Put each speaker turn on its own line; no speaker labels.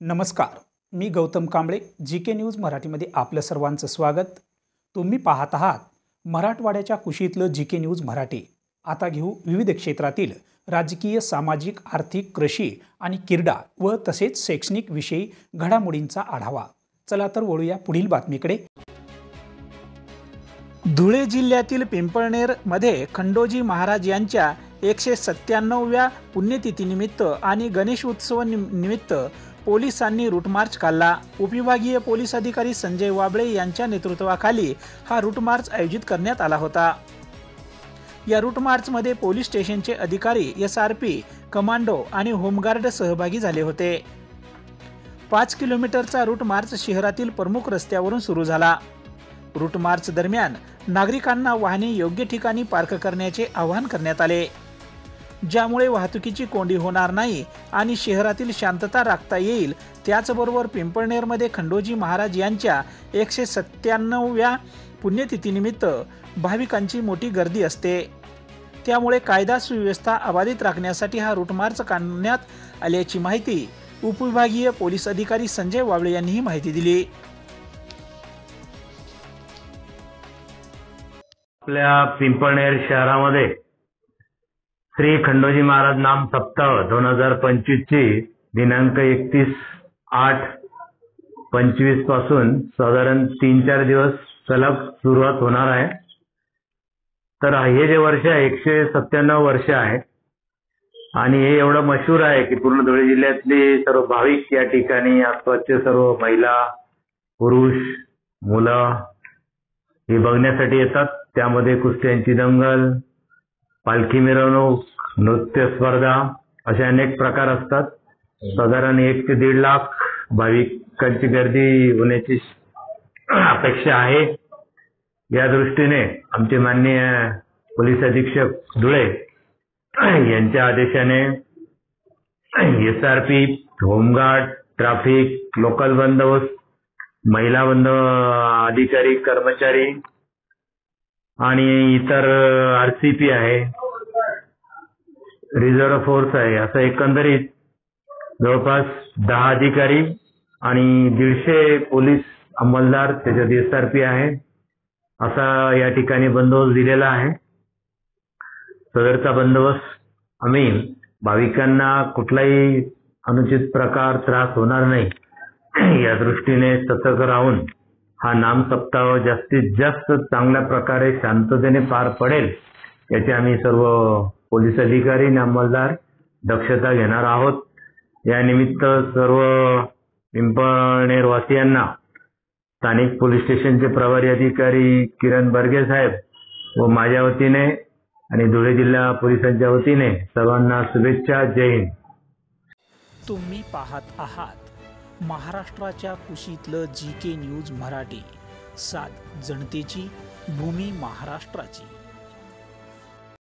नमस्कार, मी Gautam Kamble, GK news मराठीमध्ये आपलं सर्वांचं स्वागत। तुम्ही पाहत आहात मराठवाड्याच्या कुशीतलं जीके न्यूज मराठी। आता घेऊ विविध क्षेत्रातील राजकीय, सामाजिक, आर्थिक, कृषी आणि क्रीडा व तसेच शैक्षणिक विषयी घडामोडींचा आढावा। चला तर वळूया पुढील बातमीकडे। धुळे जिल्ह्यातील पिंपळनेर मध्ये खंडोजी महाराज यांच्या 197व्या पुण्यतिथीनिमित्त आणि गणेश उत्सव निमित्त पोलिसांनी रूट मार्च काढला। उपविभागीय पोलीस अधिकारी संजय वाबळे यांच्या नेतृत्वाखाली हा रूट मार्च आयोजित करण्यात आला होता। या रूट मार्च मध्ये पोलीस स्टेशनचे अधिकारी, SRP, कमांडो आणि होमगार्ड सहभागी झाले होते। 5 किलोमीटरचा रूट मार्च शहरातील प्रमुख रस्त्यावरून सुरू झाला। रूट मार्च दरम्यान नागरिकांना वाहने योग्य ठिकाणी पार्क करण्याचे आवाहन करण्यात आले, ज्यामुळे वाहतुकीची कोंडी होणार नाही आणि शहरातील शांतता राखता येईल। त्याचबरोबर पिंपळनेरमध्ये खंडोजी महाराज यांच्या 197व्या पुण्यतिथीनिमित्त भाविकांची मोठी गर्दी असते, त्यामुळे कायदा सुव्यवस्था अबाधित राखण्यासाठी हा रूट मार्च काढण्यात आल्याची माहिती उपविभागीय पोलीस अधिकारी संजय वाबळे यांनी ही माहिती दिली।
आपल्या पिंपळनेर शहरामध्ये श्री खंडोजी महाराज नाम सप्ताह 2025 ची दिनांक 31/8/25 पासून साधारण 3-4 दिवस सलग सुरुवात होणार आहे। तर हे जे वर्ष आहे 197 वर्ष आहे आणि हे एवढं मशहूर आहे की पूर्ण धुळे जिल्ह्यातले सर्व भाविक या ठिकाणी, आसपासचे सर्व महिला, पुरुष, मुलं हे बघण्यासाठी येतात। त्यामध्ये कुस्त्यांची दंगल, पालखी मिरवणूक, नृत्य स्पर्धा असे अनेक प्रकार असतात। साधारण 1 ते 1.5 लाख भाविकांची गर्दी होण्याची अपेक्षा आहे। या दृष्टीने आमचे माननीय पोलीस अधीक्षक धुळे यांच्या आदेशाने SRP, होमगार्ड, ट्रॅफिक, लोकल बंदोबस्त, महिला अधिकारी, कर्मचारी आणि इतर RCP आहे, रिझर्व्ह फोर्स आहे, असं एकंदरीत जवळपास 10 अधिकारी आणि 150 पोलीस अंमलदार, त्याच्यात SRP आहे, असा या ठिकाणी बंदोबस्त दिलेला आहे। सदरचा बंदोबस्त आम्ही भाविकांना कुठलाही अनुचित प्रकार, त्रास होणार नाही या दृष्टीने सतर्क राहून हा नाम सप्ताह जास्तीत जास्त चांगल्या प्रकारे शांततेने पार पडेल याची आम्ही सर्व पोलीस अधिकारी आणि अंमलदार दक्षता घेणार आहोत। या निमित्त सर्व पिंपळनेर वासियांना स्थानिक पोलीस स्टेशनचे प्रभारी अधिकारी किरण बर्गे साहेब व माझ्या वतीने आणि धुळे जिल्हा पोलिसांच्या वतीने सर्वांना शुभेच्छा। जय हिंद।
तुम्ही पाहत आहात महाराष्ट्राच्या कुशीतलं जीके न्यूज मराठी। सात जनतेची, भूमी महाराष्ट्राची।